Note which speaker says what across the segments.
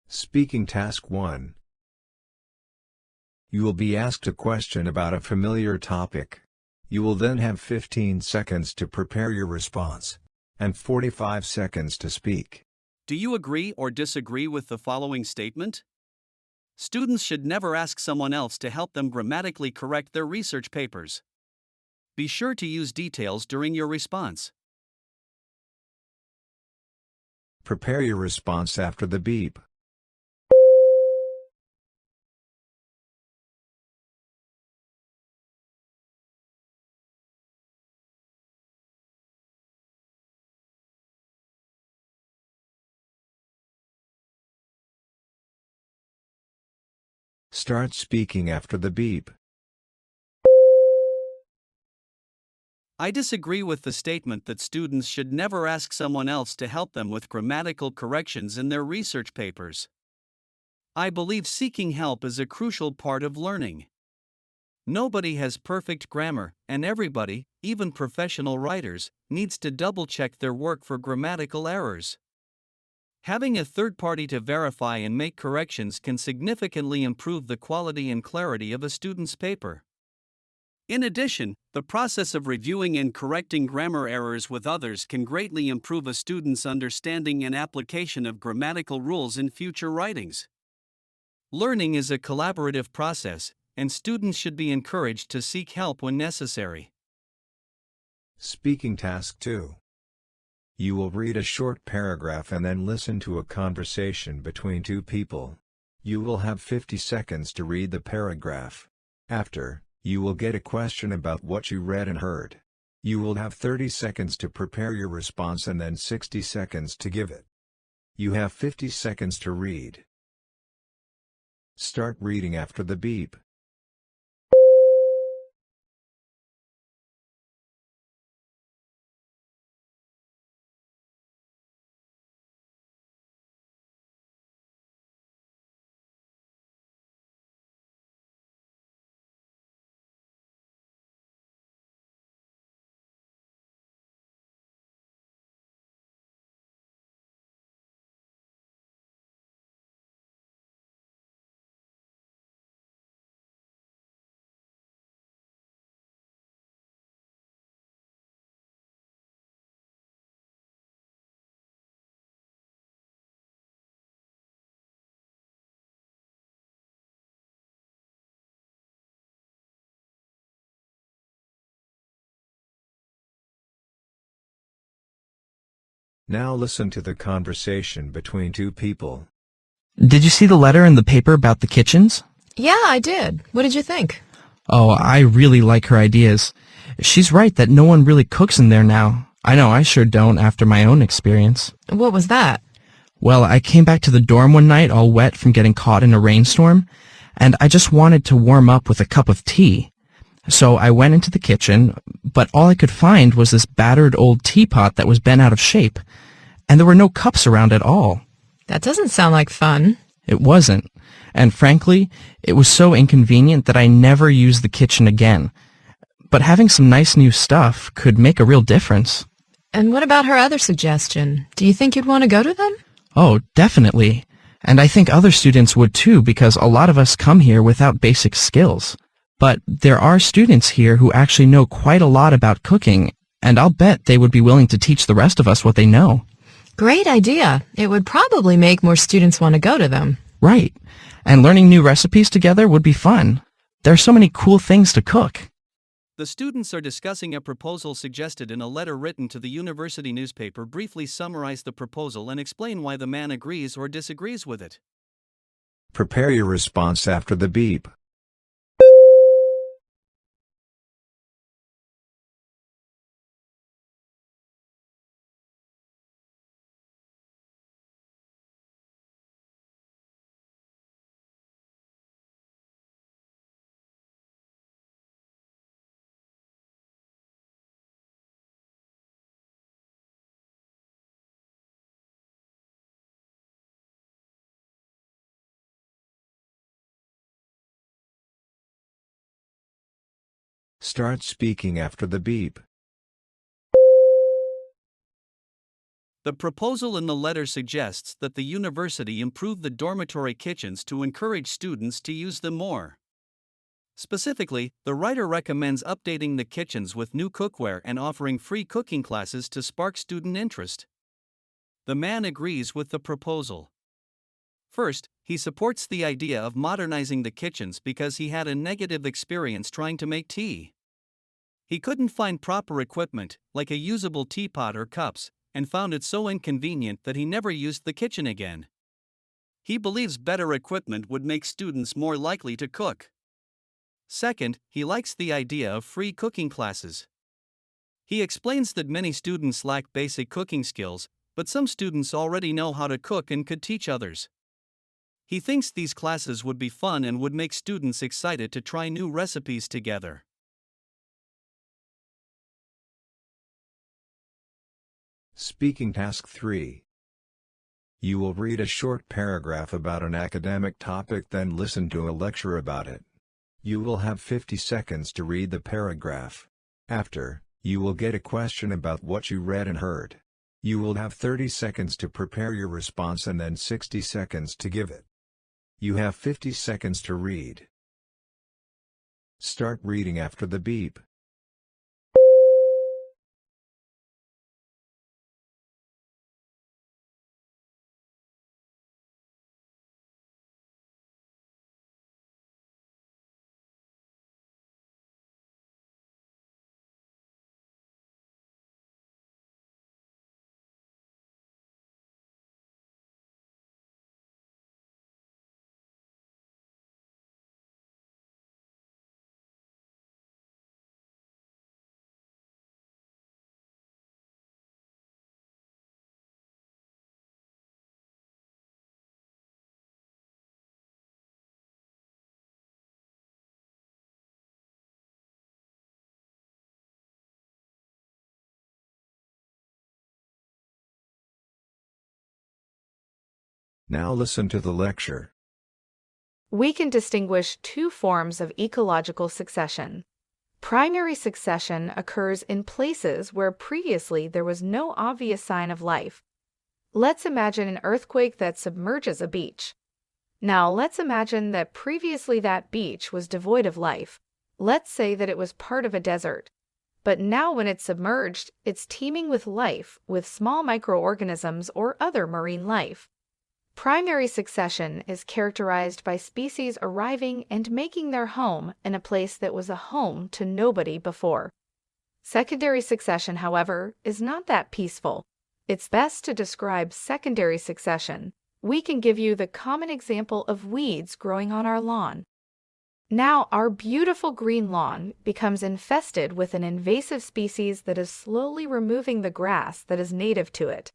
Speaker 1: Speaking Task 1. You will be asked a question about a familiar topic. You will then have 15 seconds to prepare your response, and 45 seconds to speak.
Speaker 2: Do you agree or disagree with the following statement? Students should never ask someone else to help them grammatically correct their research papers. Be sure to use details during your response.
Speaker 1: Prepare your response after the beep. Start speaking after the beep.
Speaker 2: I disagree with the statement that students should never ask someone else to help them with grammatical corrections in their research papers. I believe seeking help is a crucial part of learning. Nobody has perfect grammar, and everybody, even professional writers, needs to double-check their work for grammatical errors. Having a third party to verify and make corrections can significantly improve the quality and clarity of a student's paper. In addition, the process of reviewing and correcting grammar errors with others can greatly improve a student's understanding and application of grammatical rules in future writings. Learning is a collaborative process, and students should be encouraged to seek help when necessary.
Speaker 1: Speaking Task 2. You will read a short paragraph and then listen to a conversation between two people. You will have 50 seconds to read the paragraph. After, you will get a question about what you read and heard. You will have 30 seconds to prepare your response and then 60 seconds to give it. You have 50 seconds to read. Start reading after the beep. Now listen to the conversation between two people.
Speaker 3: Did you see the letter in the paper about the kitchens?
Speaker 4: Yeah, I did. What did you think?
Speaker 3: Oh, I really like her ideas. She's right that no one really cooks in there now. I know I sure don't after my own experience.
Speaker 4: What was that?
Speaker 3: Well, I came back to the dorm one night all wet from getting caught in a rainstorm, and I just wanted to warm up with a cup of tea. So I went into the kitchen, but all I could find was this battered old teapot that was bent out of shape, and there were no cups around at all.
Speaker 4: That doesn't sound like fun.
Speaker 3: It wasn't, and frankly, it was so inconvenient that I never used the kitchen again. But having some nice new stuff could make a real difference.
Speaker 4: And what about her other suggestion? Do you think you'd want to go to them?
Speaker 3: Oh, definitely. And I think other students would too, because a lot of us come here without basic skills. But there are students here who actually know quite a lot about cooking, and I'll bet they would be willing to teach the rest of us what they know.
Speaker 4: Great idea. It would probably make more students want to go to them.
Speaker 3: Right. And learning new recipes together would be fun. There are so many cool things to cook.
Speaker 2: The students are discussing a proposal suggested in a letter written to the university newspaper. Briefly summarize the proposal and explain why the man agrees or disagrees with it.
Speaker 1: Prepare your response after the beep. Start speaking after the beep.
Speaker 2: The proposal in the letter suggests that the university improve the dormitory kitchens to encourage students to use them more. Specifically, the writer recommends updating the kitchens with new cookware and offering free cooking classes to spark student interest. The man agrees with the proposal. First, he supports the idea of modernizing the kitchens because he had a negative experience trying to make tea. He couldn't find proper equipment, like a usable teapot or cups, and found it so inconvenient that he never used the kitchen again. He believes better equipment would make students more likely to cook. Second, he likes the idea of free cooking classes. He explains that many students lack basic cooking skills, but some students already know how to cook and could teach others. He thinks these classes would be fun and would make students excited to try new recipes together.
Speaker 1: Speaking Task 3. You will read a short paragraph about an academic topic, then listen to a lecture about it. You will have 50 seconds to read the paragraph. After, you will get a question about what you read and heard. You will have 30 seconds to prepare your response and then 60 seconds to give it. You have 50 seconds to read. Start reading after the beep. Now listen to the lecture.
Speaker 5: We can distinguish two forms of ecological succession. Primary succession occurs in places where previously there was no obvious sign of life. Let's imagine an earthquake that submerges a beach. Now let's imagine that previously that beach was devoid of life. Let's say that it was part of a desert. But now when it's submerged, it's teeming with life, with small microorganisms or other marine life. Primary succession is characterized by species arriving and making their home in a place that was a home to nobody before. Secondary succession, however, is not that peaceful. It's best to describe secondary succession. We can give you the common example of weeds growing on our lawn. Now our beautiful green lawn becomes infested with an invasive species that is slowly removing the grass that is native to it.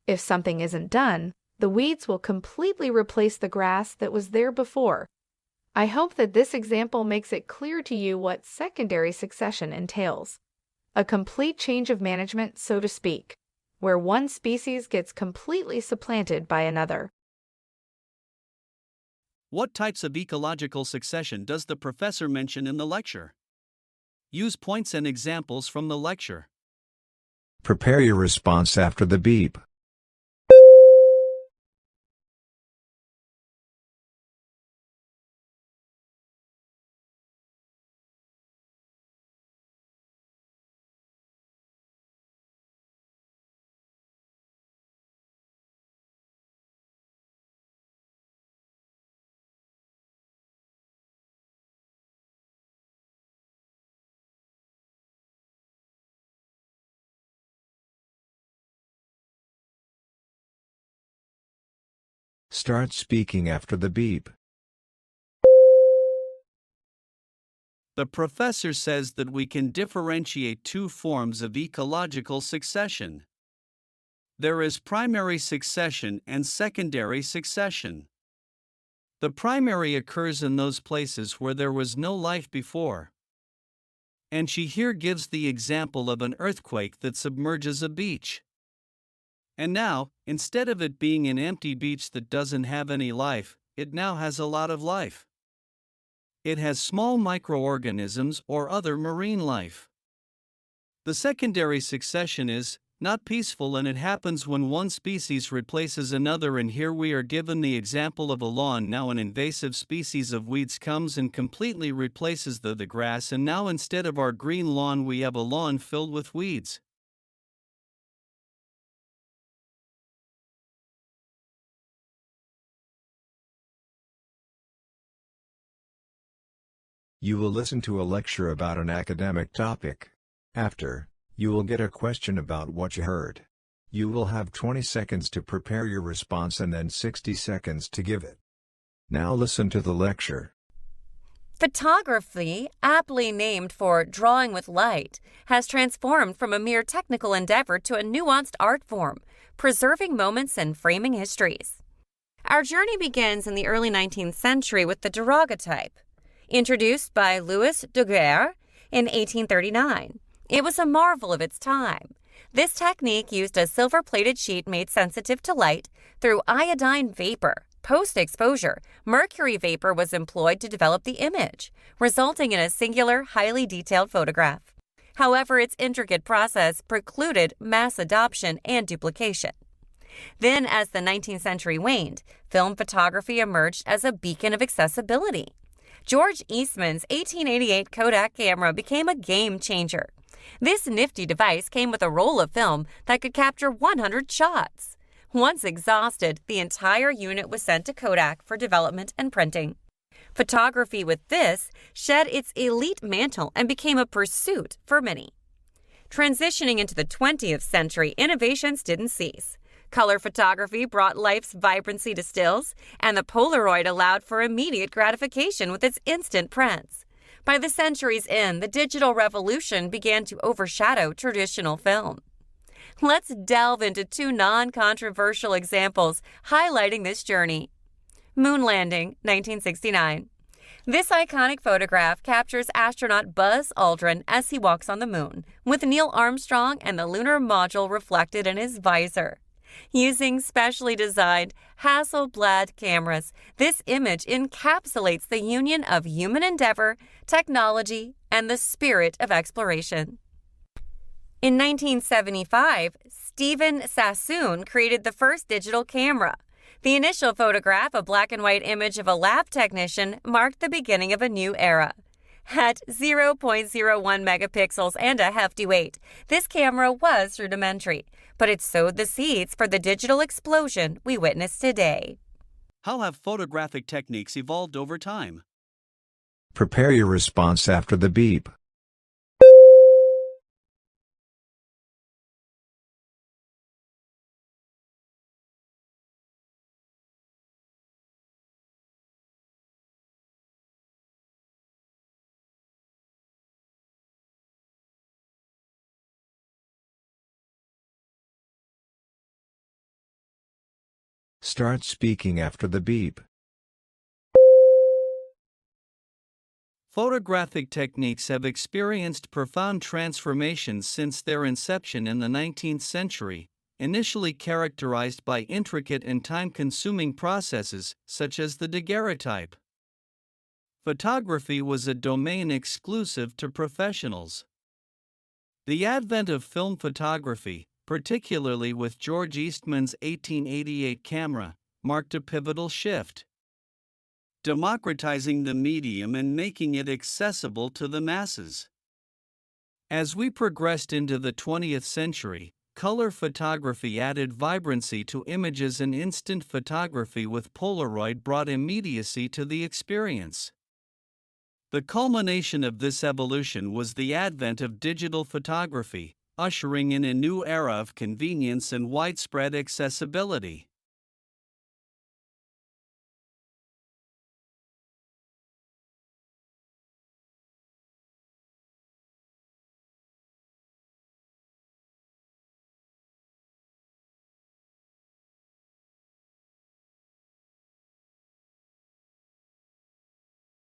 Speaker 5: If something isn't done, the weeds will completely replace the grass that was there before. I hope that this example makes it clear to you what secondary succession entails. A complete change of management, so to speak, where one species gets completely supplanted by another.
Speaker 2: What types of ecological succession does the professor mention in the lecture? Use points and examples from the lecture.
Speaker 1: Prepare your response after the beep. Start speaking after the beep.
Speaker 2: The professor says that we can differentiate two forms of ecological succession. There is primary succession and secondary succession. The primary occurs in those places where there was no life before. And she here gives the example of an earthquake that submerges a beach. And now, instead of it being an empty beach that doesn't have any life, it now has a lot of life. It has small microorganisms or other marine life. The secondary succession is, not peaceful, and it happens when one species replaces another, and here we are given the example of a lawn. Now an invasive species of weeds comes and completely replaces the grass, and now instead of our green lawn we have a lawn filled with weeds.
Speaker 1: You will listen to a lecture about an academic topic. After, you will get a question about what you heard. You will have 20 seconds to prepare your response and then 60 seconds to give it. Now listen to the lecture.
Speaker 6: Photography, aptly named for drawing with light, has transformed from a mere technical endeavor to a nuanced art form, preserving moments and framing histories. Our journey begins in the early 19th century with the daguerreotype. Introduced by Louis Daguerre in 1839, it was a marvel of its time. This technique used a silver-plated sheet made sensitive to light through iodine vapor. Post-exposure, mercury vapor was employed to develop the image, resulting in a singular, highly detailed photograph. However, its intricate process precluded mass adoption and duplication. Then, as the 19th century waned, film photography emerged as a beacon of accessibility. George Eastman's 1888 Kodak camera became a game changer. This nifty device came with a roll of film that could capture 100 shots. Once exhausted, the entire unit was sent to Kodak for development and printing. Photography with this shed its elite mantle and became a pursuit for many. Transitioning into the 20th century, innovations didn't cease. Color photography brought life's vibrancy to stills, and the Polaroid allowed for immediate gratification with its instant prints. By the century's end, the digital revolution began to overshadow traditional film. Let's delve into two non-controversial examples highlighting this journey. Moon landing, 1969. This iconic photograph captures astronaut Buzz Aldrin as he walks on the moon, with Neil Armstrong and the lunar module reflected in his visor. Using specially designed Hasselblad cameras, this image encapsulates the union of human endeavor, technology, and the spirit of exploration. In 1975, Stephen Sassoon created the first digital camera. The initial photograph, a black and white image of a lab technician, marked the beginning of a new era. At 0.01 megapixels and a hefty weight, this camera was rudimentary, but it sowed the seeds for the digital explosion we witness today.
Speaker 2: How have photographic techniques evolved over time?
Speaker 1: Prepare your response after the beep. Start speaking after the beep.
Speaker 2: Photographic techniques have experienced profound transformations since their inception in the 19th century, initially characterized by intricate and time-consuming processes such as the daguerreotype. Photography was a domain exclusive to professionals. The advent of film photography, particularly with George Eastman's 1888 camera, marked a pivotal shift, democratizing the medium and making it accessible to the masses. As we progressed into the 20th century, color photography added vibrancy to images, and instant photography with Polaroid brought immediacy to the experience. The culmination of this evolution was the advent of digital photography, ushering in a new era of convenience and widespread accessibility.